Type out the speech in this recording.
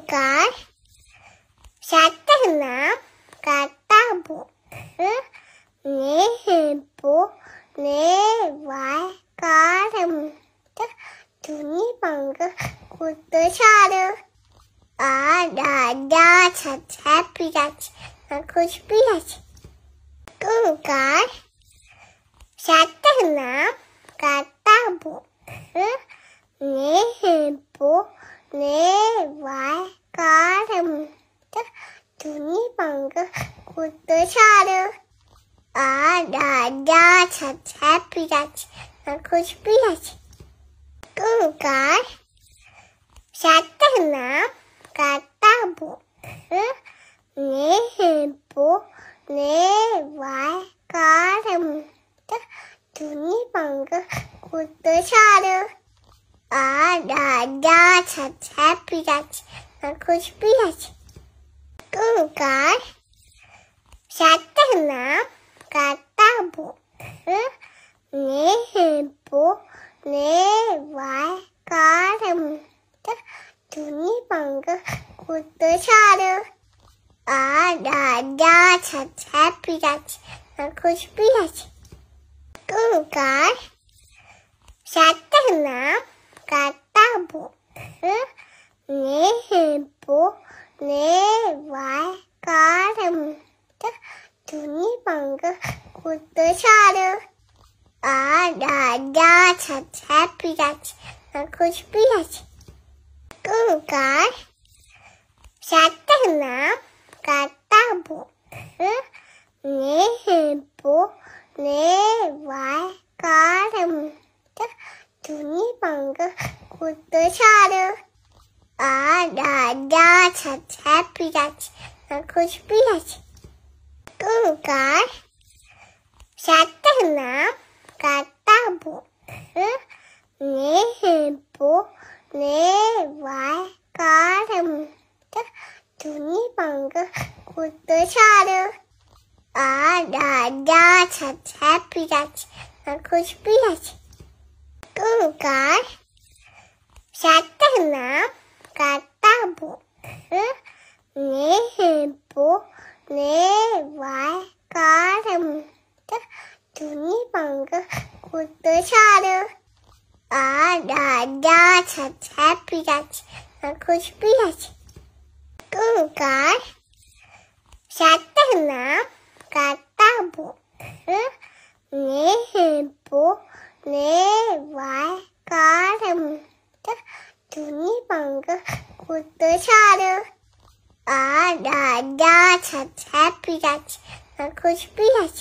Tunggal satu kata buku nebu newai karam tuni bangga kutu saru ada happy aku spirit tunggal satu kata buku nebu newai karam tuni bangga kutu saru ada happy aku spirit tunggal satu kata buku nebu newai karam tuni bangga kutu saru ada happy aku spirit tunggal satu kata buku nebu newai karam tuni bangga kutu saru ada happy aku spirit tunggal satu kata buku nebu newai karam tuni bangga kutu saru ada happy aku spirit tunggal satu kata buku nebu newai karam tuni bangga kutu saru ada happy aku spirit tunggal satu kata buku nebu newai karam tuni bangga kutu saru ada happy aku spirit tunggal satu kata buku nebu newai karam tuni bangga kutu saru ada happy aku spirit tunggal satu kata buku nebu newai karam tuni bangga kutu saru ada happy aku spirit